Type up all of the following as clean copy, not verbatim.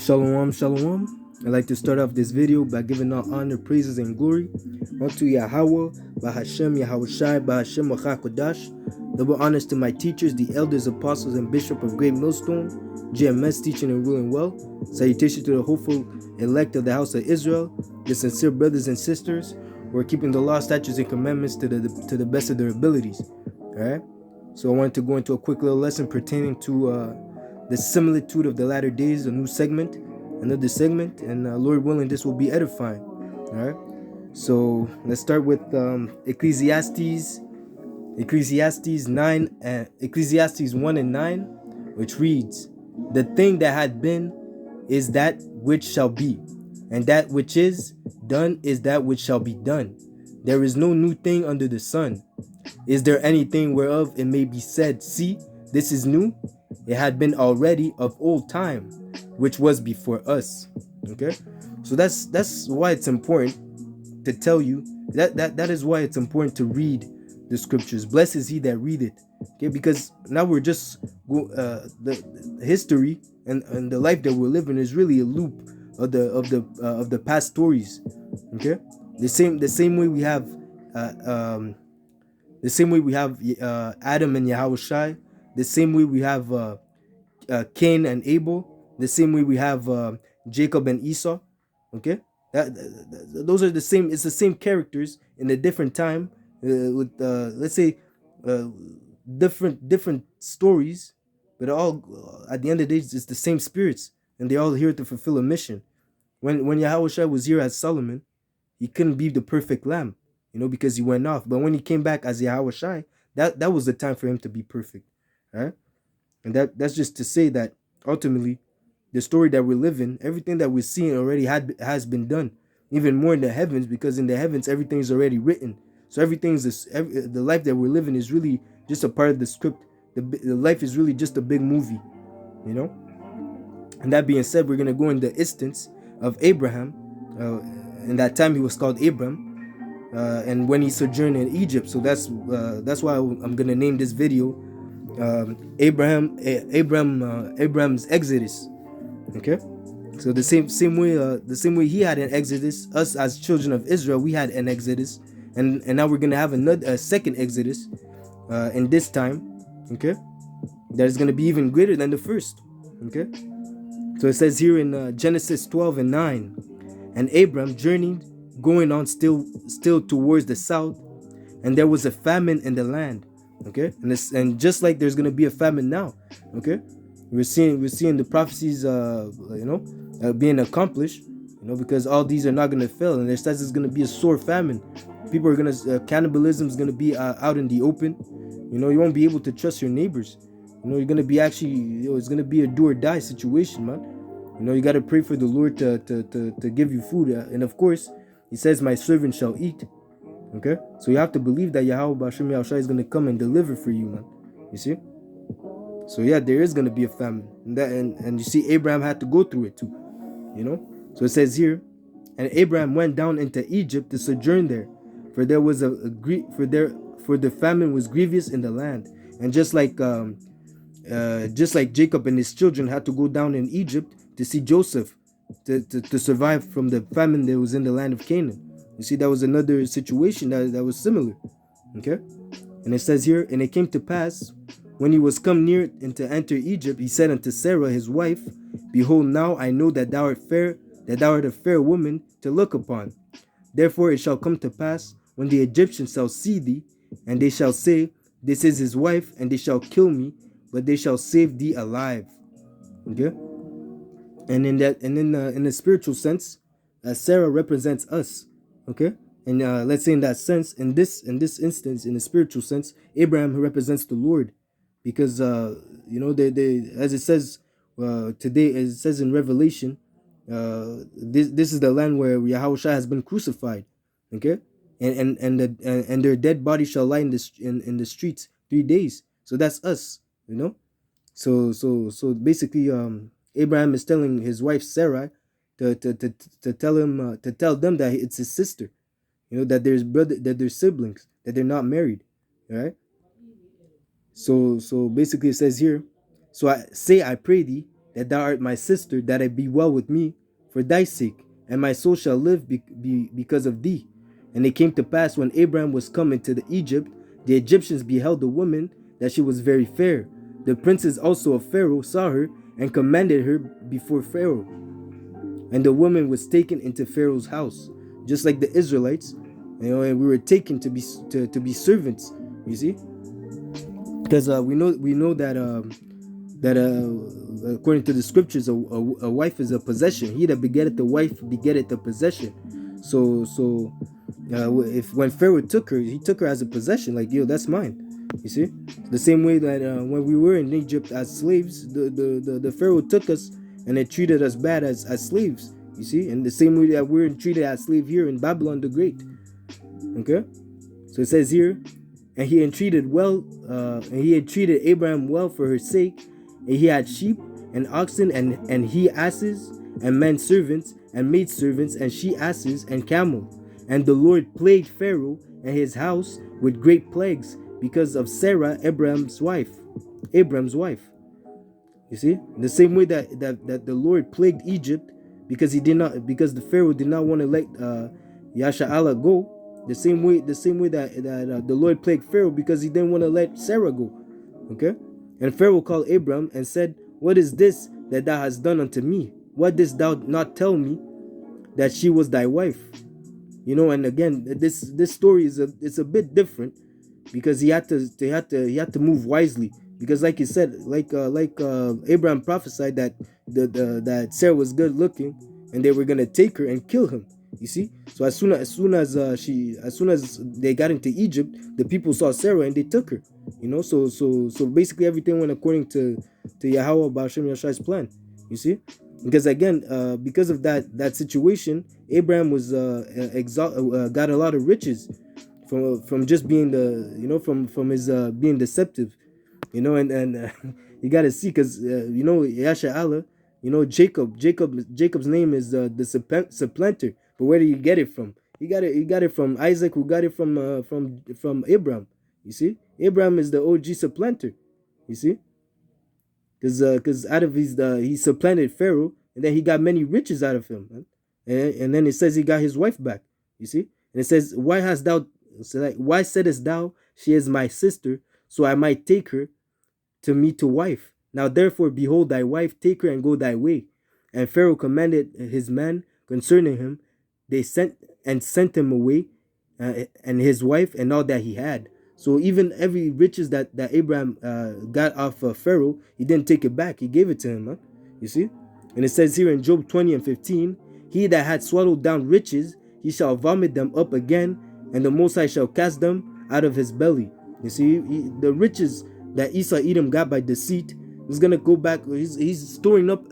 Shalom, shalom. I'd like to start off this video by giving all honor, praises, and glory unto Yahweh, Bahashem, Yahushai, Bahashem, Wachakodash. Double honors to my teachers, the elders, apostles, and bishop of Great Millstone, GMS, teaching and ruling well. Salutation to the hopeful elect of the house of Israel, the sincere brothers and sisters who are keeping the law, statutes, and commandments to the best of their abilities. All right. So I wanted to go into a quick little lesson pertaining to the similitude of the latter days, a new segment, another segment, and Lord willing, this will be edifying. All right. So let's start with Ecclesiastes 9 and Ecclesiastes 1 and 9, which reads, "The thing that had been is that which shall be, and that which is done is that which shall be done. There is no new thing under the sun. Is there anything whereof it may be said, see, this is new? It had been already of old time, which was before us." Okay, so that's why it's important to tell you that is why it's important to read the scriptures. Blessed is he that readeth. Okay, because now we're just the history and the life that we're living is really a loop of the past stories. Okay, the same way we have Adam and Yahushai, the same way we have Cain and Abel, the same way we have Jacob and Esau. Okay, those are the same. It's the same characters in a different time, with let's say different stories, but all at the end of the day, it's the same spirits, and they're all here to fulfill a mission. When Yahushua was here as Solomon, he couldn't be the perfect lamb, because he went off. But when he came back as Yahushua, that was the time for him to be perfect, right? And that's just to say that ultimately, the story that we're living, everything that we're seeing already has been done, even more in the heavens, because in the heavens everything is already written. So the life that we're living is really just a part of the script. The life is really just a big movie, And that being said, we're gonna go in the instance of Abraham. In that time, he was called Abram, and when he sojourned in Egypt. So that's why I'm gonna name this video Abraham's Exodus. Okay, so the same way he had an Exodus, us as children of Israel, we had an Exodus, and now we're gonna have a second Exodus in this time. Okay, that is gonna be even greater than the first. Okay, so it says here in Genesis 12 and 9, "And Abram journeyed, going on still towards the south, and there was a famine in the land." Okay, and just like there's gonna be a famine now. Okay, we're seeing the prophecies being accomplished, because all these are not gonna fail, and there says it's gonna be a sore famine. People are gonna cannibalism is gonna be out in the open. You won't be able to trust your neighbors. You're gonna be it's gonna be a do or die situation, man. You got to pray for the Lord to give you food, and of course he says, "My servant shall eat." Okay, so you have to believe that Yahweh Bashem Yahushai is going to come and deliver for you, man. You see? So yeah, there is going to be a famine, and you see, Abraham had to go through it too. So it says here, "And Abraham went down into Egypt to sojourn there, for there was for the famine was grievous in the land." And just like Jacob and his children had to go down in Egypt to see Joseph to survive from the famine that was in the land of Canaan. You see, that was another situation that was similar. Okay, and it says here, "And it came to pass, when he was come near and to enter Egypt, he said unto Sarah his wife, Behold, now I know that thou art a fair woman to look upon. Therefore it shall come to pass, when the Egyptians shall see thee, and they shall say, This is his wife, and they shall kill me, but they shall save thee alive." Okay, and in the spiritual sense, Sarah represents us. Okay, and let's say in that sense, in this instance, in the spiritual sense, Abraham represents the Lord, because they as it says today, as it says in Revelation, this is the land where Yahushua has been crucified. Okay, and their dead body shall lie in the streets 3 days. So that's us. So basically, Abraham is telling his wife Sarah to tell them that it's his sister, that there's siblings, that they're not married, right? So basically it says here, "So I pray thee, that thou art my sister, that it be well with me for thy sake, and my soul shall live because of thee. And it came to pass, when Abram was come into the Egypt, the Egyptians beheld the woman, that she was very fair. The princes also of Pharaoh saw her, and commanded her before Pharaoh. And the woman was taken into Pharaoh's house, just like the Israelites, and we were taken to be servants. You see, because we know that according to the scriptures, a wife is a possession. He that begetteth the wife begetteth the possession. So if when Pharaoh took her, he took her as a possession, like, yo, that's mine. You see, the same way that when we were in Egypt as slaves, the Pharaoh took us and it treated us bad as slaves. You see, and the same way that we're treated as slave here in Babylon the Great. Okay, so it says here, and he entreated Abraham well for her sake, and he had sheep and oxen and he asses and men servants and maid servants and she asses and camel. And the Lord plagued Pharaoh and his house with great plagues because of Sarah, Abram's wife. You see, the same way that the Lord plagued Egypt because the Pharaoh did not want to let Yasha'Allah go. The same way that the Lord plagued Pharaoh because he didn't want to let Sarah go. Okay, and Pharaoh called Abram and said, "What is this that thou hast done unto me? What didst thou not tell me that she was thy wife?" You know, and again, this story is a bit different because he had to move wisely, because like you said, Abraham prophesied that that Sarah was good looking and they were gonna take her and kill him. You see, so as soon as they got into Egypt, the people saw Sarah and they took her. You know, so basically everything went according to Yahweh Ba'ashem Yashai's plan. You see, because again, because of that situation, Abraham was got a lot of riches from just being from his being deceptive. You know, and you got to see, because Yasha Allah, Jacob's name is the supplanter. But where did he get it from? He got it from Isaac, who got it from Abraham. You see, Abraham is the OG supplanter. You see, because out of he supplanted Pharaoh, and then he got many riches out of him, man. And then it says he got his wife back. You see, and it says, why saidest thou, she is my sister, so I might take her to me to wife? Now therefore, behold thy wife, take her and go thy way. And Pharaoh commanded his men concerning him. They sent him away, and his wife and all that he had. So even every riches that Abraham got off Pharaoh, he didn't take it back. He gave it to him, huh? You see? And it says here in Job 20:15, he that had swallowed down riches, he shall vomit them up again, and the Most High shall cast them out of his belly. You see, the riches that Esau Edom got by deceit is gonna go back. He's storing up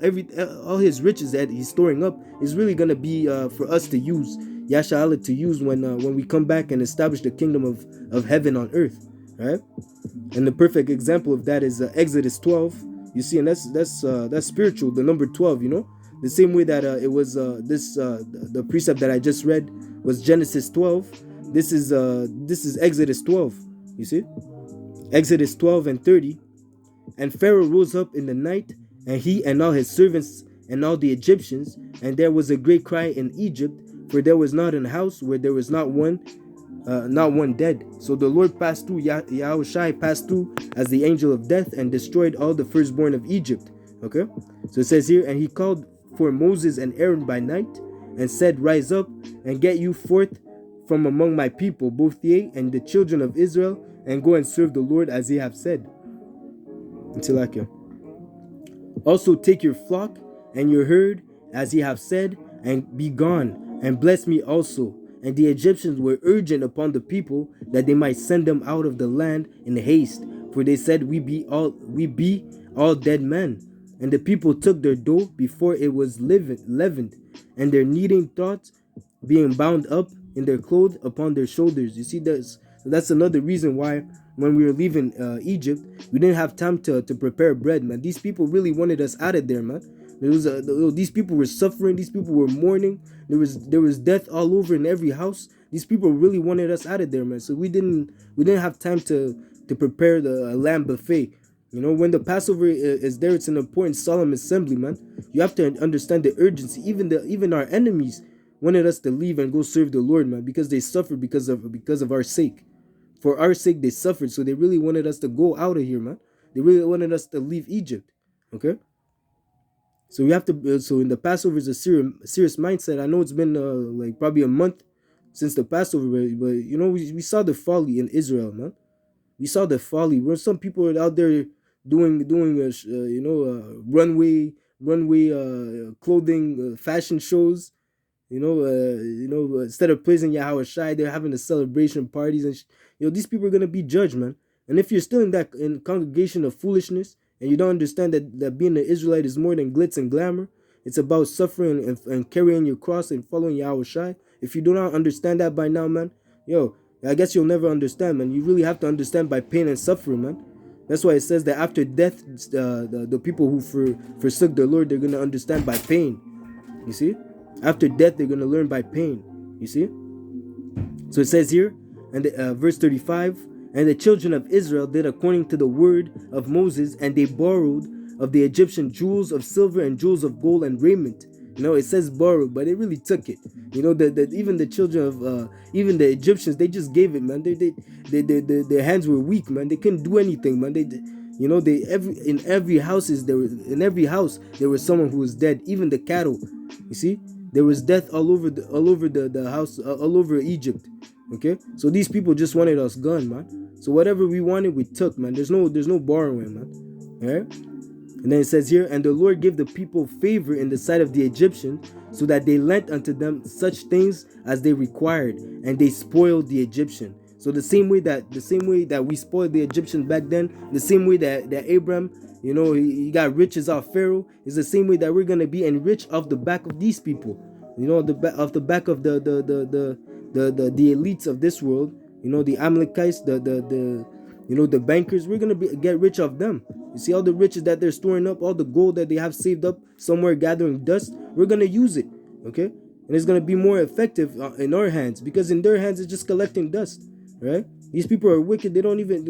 all his riches that he's storing up is really gonna be for us to use, Yasha Allah, to use when we come back and establish the kingdom of heaven on earth, right? And the perfect example of that is Exodus 12. You see, and that's spiritual. The number 12, you know, the same way that it was the precept that I just read was Genesis 12. This is Exodus 12. You see, Exodus 12:30. And Pharaoh rose up in the night, and he and all his servants and all the Egyptians, and there was a great cry in Egypt, for there was not an house where there was not one dead. So the Lord passed through, Yahushai passed through as the angel of death and destroyed all the firstborn of Egypt. Okay, so it says here, and he called for Moses and Aaron by night and said, rise up and get you forth from among my people, both ye and the children of Israel, and go and serve the Lord as ye have said. Until I can. Also take your flock and your herd as ye have said, and be gone, and bless me also. And the Egyptians were urgent upon the people that they might send them out of the land in haste, for they said, we be all dead men. And the people took their dough before it was leavened, and their kneading thoughts being bound up in their clothes upon their shoulders. You see, that's another reason why when we were leaving Egypt, we didn't have time to prepare bread, man. These people really wanted us out of there, man. These people were suffering. These people were mourning. There was death all over in every house. These people really wanted us out of there, man. So we didn't have time to prepare the lamb buffet. You know, when the Passover is there, it's an important solemn assembly, man. You have to understand the urgency. Even our enemies wanted us to leave and go serve the Lord, man, because they suffered because of our sake. For our sake, they suffered, so they really wanted us to go out of here, man. They really wanted us to leave Egypt. Okay, so we have to. So in the Passover is a serious mindset. I know it's been like probably a month since the Passover, but you know we saw the folly in Israel, man. We saw the folly where some people are out there doing runway clothing fashion shows. Instead of praising Yahweh Shai, they're having the celebration parties, and these people are gonna be judged, man. And if you're still in congregation of foolishness, and you don't understand that being an Israelite is more than glitz and glamour, it's about suffering and carrying your cross and following Yahweh Shai. If you do not understand that by now, man, I guess you'll never understand, man. You really have to understand by pain and suffering, man. That's why it says that after death, the people who forsook the Lord, they're gonna understand by pain. You see? After death, they're going to learn by pain. You see? So it says here, and verse 35, and the children of Israel did according to the word of Moses, and they borrowed of the Egyptian jewels of silver and jewels of gold and raiment. It says borrowed, but they really took it. Even the children of, even the Egyptians, they just gave it, man. Their hands were weak, man. They couldn't do anything, man. In every house there was someone who was dead. Even the cattle, you see, there was death all over the house, all over Egypt. Okay, so these people just wanted us gone, man. So whatever we wanted, we took, man. There's no borrowing, man. All right. And then it says here, and the Lord gave the people favor in the sight of the Egyptians, so that they lent unto them such things as they required, and they spoiled the Egyptian. So the same way that we spoiled the Egyptians back then, the same way that Abram, he got riches off Pharaoh, is the same way that we're gonna be enriched off the back of these people. Off the back of the elites of this world. The Amalekites, the bankers. We're gonna get rich off them. You see all the riches that they're storing up, all the gold that they have saved up somewhere gathering dust. We're gonna use it, okay? And it's gonna be more effective in our hands, because in their hands it's just collecting dust, right? These people are wicked. They don't even,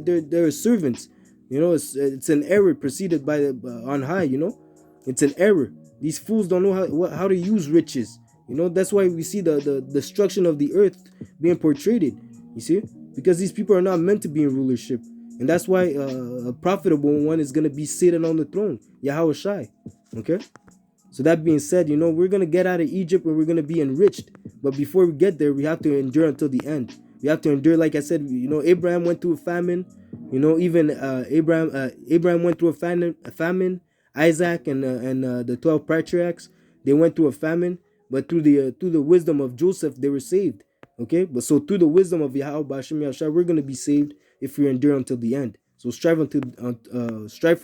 they're servants. It's an error preceded by on high. It's an error. These fools don't know how to use riches. That's why we see the destruction of the earth being portrayed. You see, because these people are not meant to be in rulership. And that's why a profitable one is going to be sitting on the throne, Yahweh Shai. Okay? So that being said, we're going to get out of Egypt and we're going to be enriched. But before we get there, we have to endure until the end. We have to endure, like I said, Abraham went through a famine. Even Abraham went through a famine. Isaac and the 12 patriarchs, they went through a famine. But through the wisdom of Joseph, they were saved. Okay? But so through the wisdom of Yahweh B'Hashem Yahushua, we're going to be saved if we endure until the end. So strive for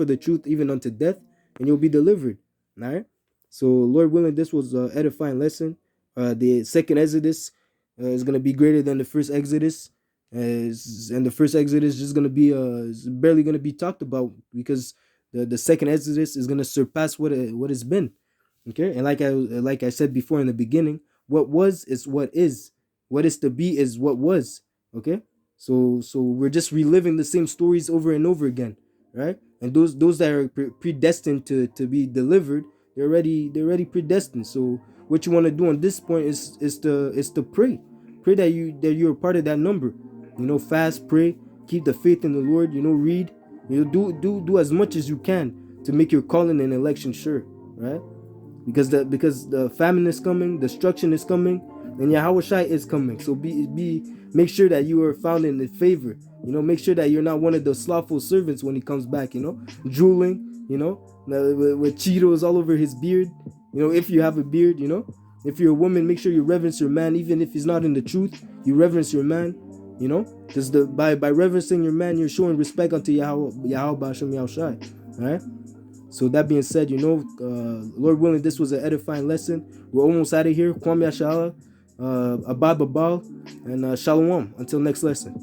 the truth even unto death, and you'll be delivered. All right. So Lord willing, this was an edifying lesson. The second Exodus is going to be greater than the first Exodus, and the first Exodus is just going to be barely going to be talked about, because the second Exodus is going to surpass what it's been. Okay, and like I said before in the beginning, what was is what is. What is to be is what was. Okay. So we're just reliving the same stories over and over again, right? And those that are predestined to be delivered, they're already predestined. So what you want to do on this point is to pray that you're part of that number. Fast, pray, keep the faith in the Lord. Read. Do as much as you can to make your calling and election sure, right? Because the famine is coming, destruction is coming, and Yahweh Shai is coming. So make sure that you are found in the favor. Make sure that you're not one of the slothful servants when he comes back. Drooling. With Cheetos all over his beard. If you have a beard. If you're a woman, make sure you reverence your man, even if he's not in the truth. You reverence your man. Because by reverencing your man, you're showing respect unto Yahweh B'Hashem Yahushai. All right. So that being said, Lord willing, this was an edifying lesson. We're almost out of here. Kwam Yashala, Abad Babal, and Shalom. Until next lesson.